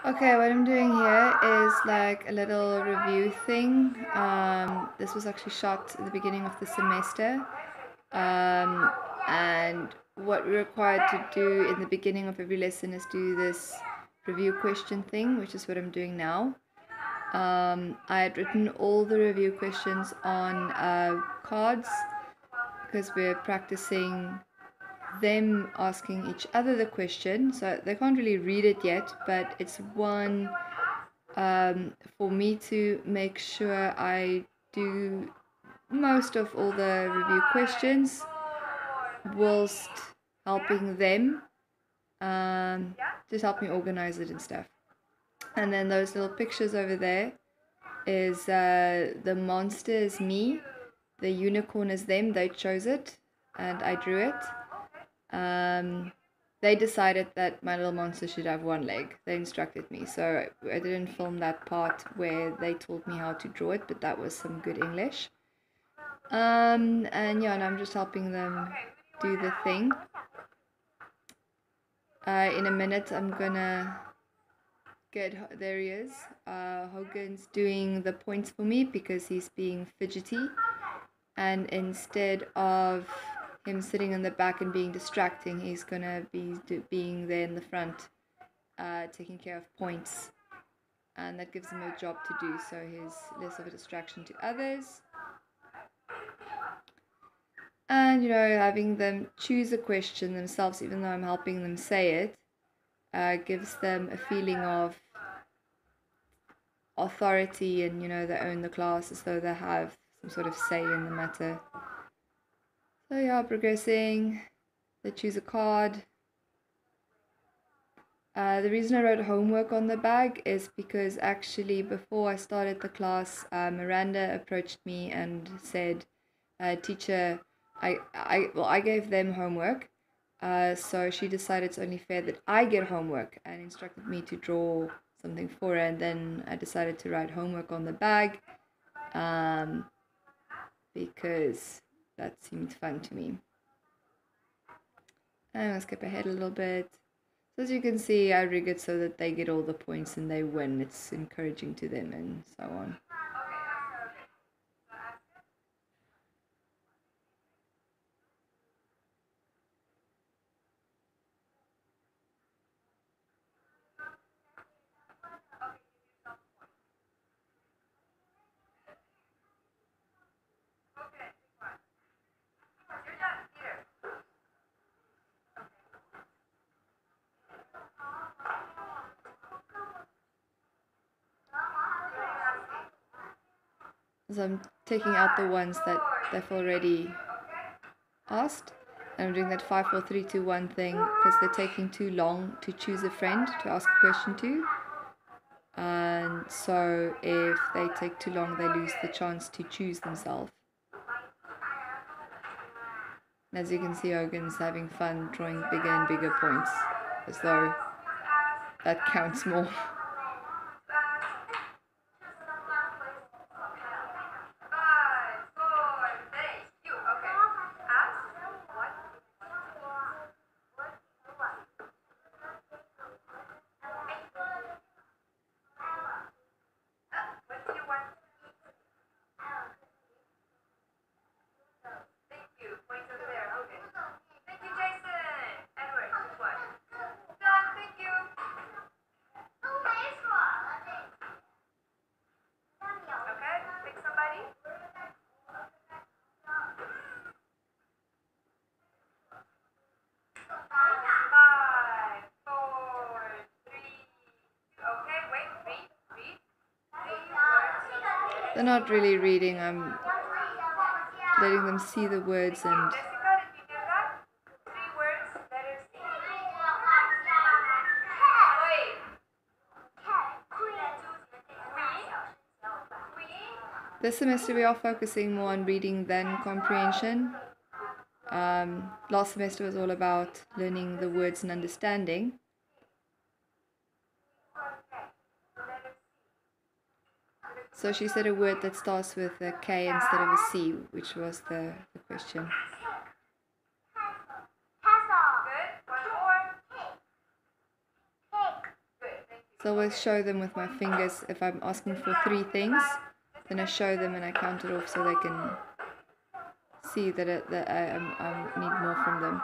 Okay, what I'm doing here is like a little review thing. This was actually shot at the beginning of the semester. Um, and what we're required to do in the beginning of every lesson is do this review question thing, which is what I'm doing now. I had written all the review questions on cards because we're practicing them asking each other the question. So they can't really read it yet, but it's one for me to make sure I do most of all the review questions whilst helping them, just help me organize it and stuff. And then those little pictures over there is the monster is me, the unicorn is them, they chose it, and I drew it. They decided that my little monster should have one leg. They instructed me, so I didn't film that part where they told me how to draw it, but that was some good English. And yeah, and I'm just helping them do the thing. In a minute, I'm gonna get, there he is. Hogan's doing the points for me because he's being fidgety. And instead of him sitting in the back and being distracting, he's gonna be being there in the front, taking care of points. And that gives him a job to do, so he's less of a distraction to others. And, you know, having them choose a question themselves, even though I'm helping them say it, gives them a feeling of authority and, you know, they own the class as though they have some sort of say in the matter. So yeah, progressing. They choose a card. The reason I wrote homework on the bag is because actually before I started the class, Miranda approached me and said, teacher, I gave them homework, so she decided it's only fair that I get homework and instructed me to draw something for her, and then I decided to write homework on the bag because that seemed fun to me. I'm going to skip ahead a little bit. So as you can see, I rig it so that they get all the points and they win. It's encouraging to them and so on. So I'm taking out the ones that they've already asked. And I'm doing that 5, 4, 3, 2, 1 thing because they're taking too long to choose a friend to ask a question to. And so if they take too long, they lose the chance to choose themselves. And as you can see, Hogan's having fun drawing bigger and bigger points, as though that counts more. They're not really reading, I'm letting them see the words and this semester we are focusing more on reading than comprehension. Last semester was all about learning the words and understanding. So she said a word that starts with a K instead of a C, which was the question. So I always show them with my fingers. If I'm asking for 3 things, then I show them and I count it off so they can see that I need more from them.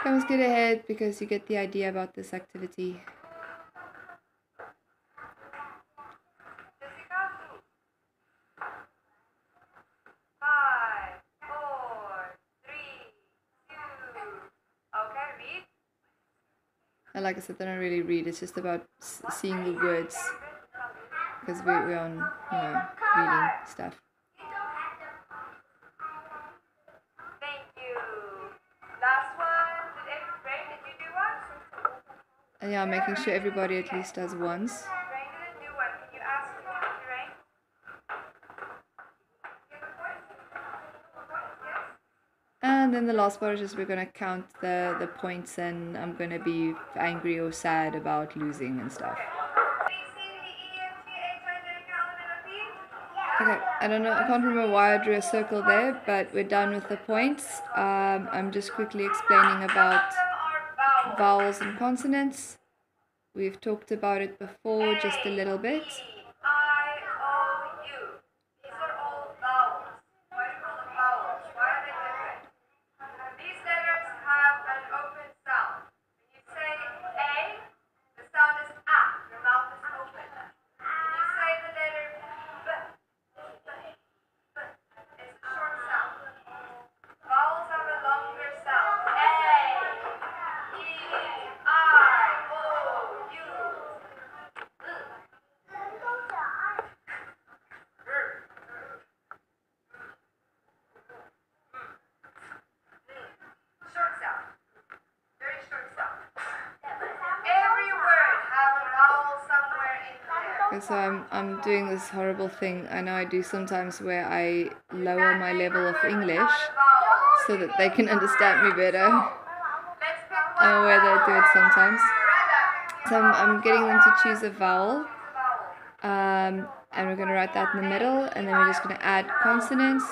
Come, let's get ahead because you get the idea about this activity. And like I said, they don't really read. It's just about seeing the words because we're on, reading stuff. Thank you. Last one. Did every brain, did you do one? And yeah, making sure everybody at least does once. Rain didn't do one. Can you ask Rain? And then the last part is just we're going to count the points, and I'm going to be angry or sad about losing and stuff. Okay, I don't know, I can't remember why I drew a circle there, but we're done with the points. I'm just quickly explaining about vowels and consonants. We've talked about it before just a little bit. So I'm doing this horrible thing I know I do sometimes where I lower my level of English so that they can understand me better. I'm aware that I do it sometimes. So I'm getting them to choose a vowel, and we're going to write that in the middle, and then we're just going to add consonants.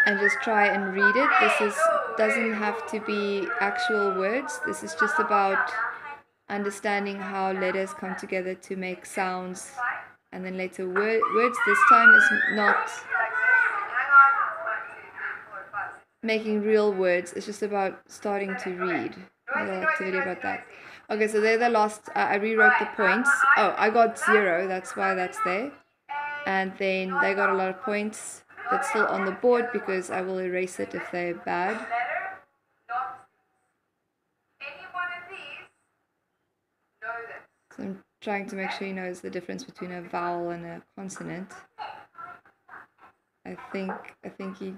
And just try and read it. This doesn't have to be actual words. This is just about understanding how letters come together to make sounds, and then later words. This time is not making real words. It's just about starting to read. A little activity about that. Okay, so they're the last. I rewrote the points. Oh, I got 0. That's why that's there. And then they got a lot of points. That's still on the board because I will erase it if they're bad. So I'm trying to make sure he knows the difference between a vowel and a consonant. I think he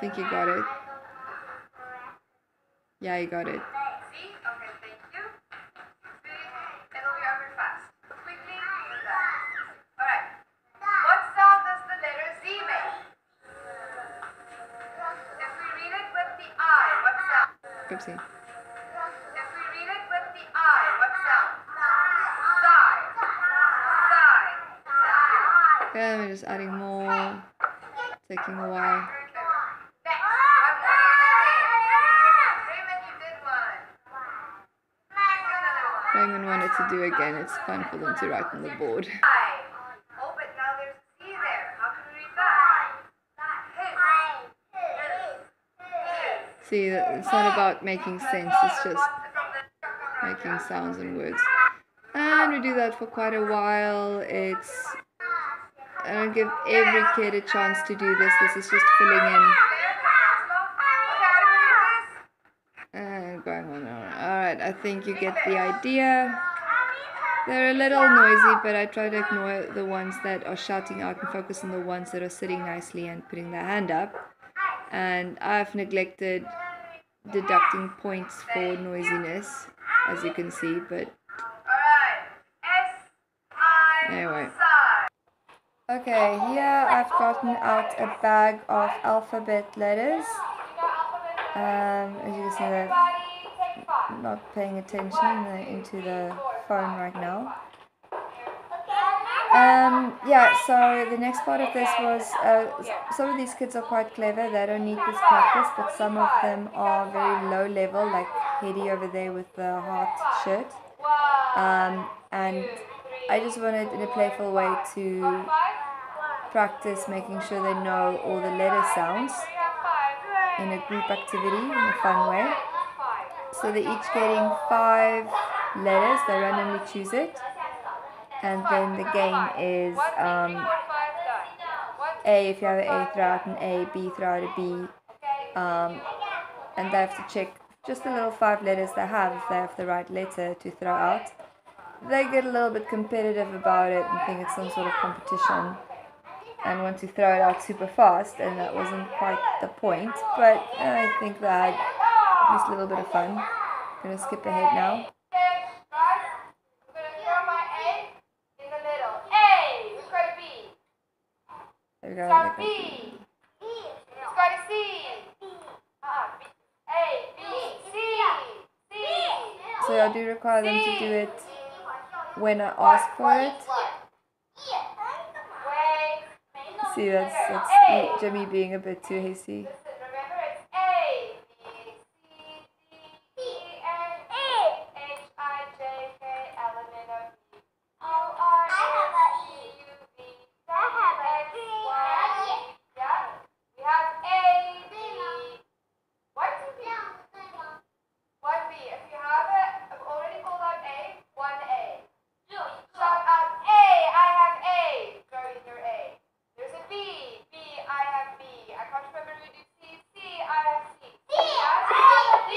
got it. Yeah, he got it. Oopsie. If we read it with the I, what sound? Sigh. Okay, I'm just adding more. Taking a while. Raymond wanted to do again. It's fun for them to write on the board. Oh, but now there's a C there. How can we read that? See, it's not about making sense, it's just making sounds and words. And we do that for quite a while. I don't give every kid a chance to do this. This is just filling in. And going on. Alright, I think you get the idea. They're a little noisy, but I try to ignore the ones that are shouting out and focus on the ones that are sitting nicely and putting their hand up. And I've neglected deducting points for noisiness, as you can see, but anyway. Okay, here I've gotten out a bag of alphabet letters. As you can see, they're not paying attention into the phone right now. Yeah, so the next part of this was some of these kids are quite clever. They don't need this practice, but some of them are very low level, like Hedy over there with the heart shirt. And I just wanted, in a playful way, to practice making sure they know all the letter sounds in a group activity in a fun way. So they're each getting 5 letters, they randomly choose it. And then the game is A, if you have an A, throw out an A, B, throw out a B. And they have to check just the little 5 letters they have, if they have the right letter to throw out. They get a little bit competitive about it and think it's some sort of competition and want to throw it out super fast, and that wasn't quite the point, but I think that at least a little bit of fun. I'm going to skip ahead now. There we go. Start B. Let's go to C. A, B, C. So I do require them to do it when I ask for it. See, that's Jimmy being a bit too hasty. Remember, it's A, B, C, D, E, F, H, I, J, K, L, M, N, O, P, Q, R, S, T, U, V, W, X, Y, Z. Yeah? We have A, B. What's B? One B. If you have it, I've already called out A, one A. Shout out A, I have A. Throw in your A. There's a B. B, I have B. I can't remember who did C. C, I have C. D.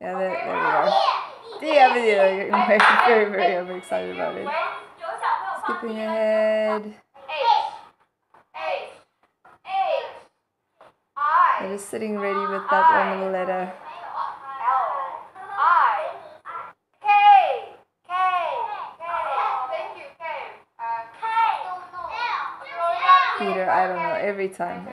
Yeah, there we go. D over there. I'm very, very overexcited about it. Skipping ahead. I'm just sitting ready with that one little letter. Peter, I don't know, every time.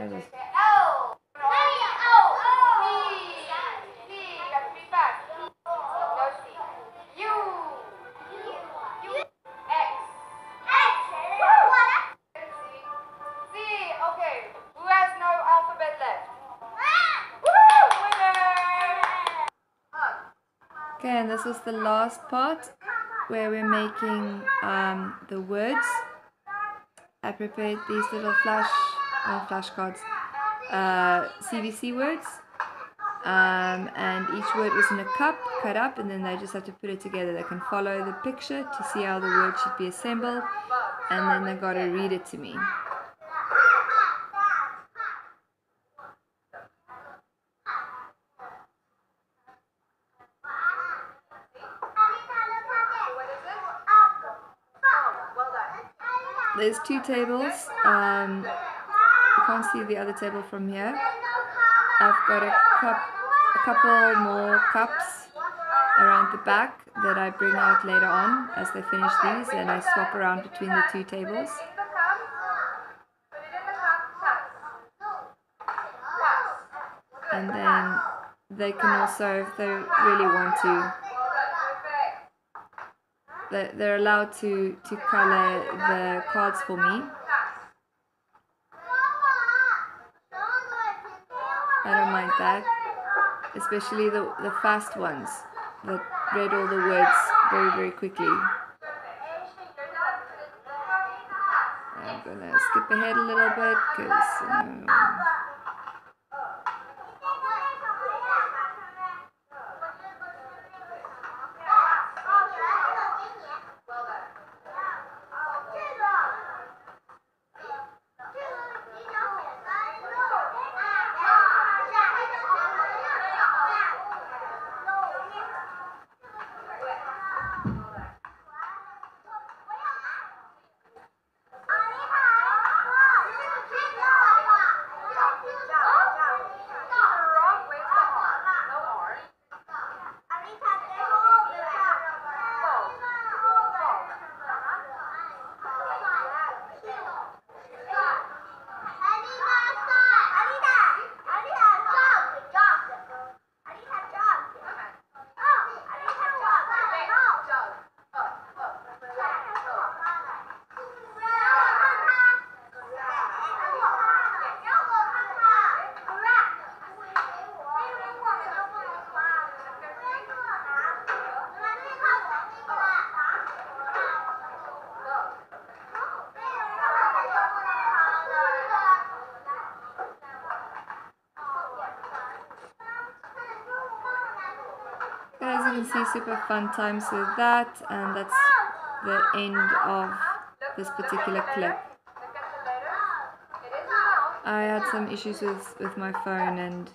Okay, and this was the last part where we're making the words. I prepared these little flashcards, CVC words, and each word was in a cup, cut up, and then they just have to put it together. They can follow the picture to see how the word should be assembled, and then they got to read it to me. There's 2 tables. You can't see the other table from here. I've got a couple more cups around the back that I bring out later on as they finish these, and I swap around between the 2 tables. And then they can also, if they really want to, they're allowed to color the cards for me. I don't mind that, especially the fast ones that read all the words very, very quickly. I'm gonna skip ahead a little bit because as you can see, super fun times with that, and that's the end of this particular clip. I had some issues with my phone, and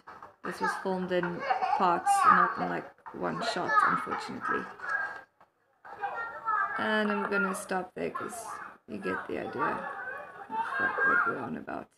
this was filmed in parts, not in like one shot, unfortunately. And I'm gonna stop there because you get the idea of what we're on about.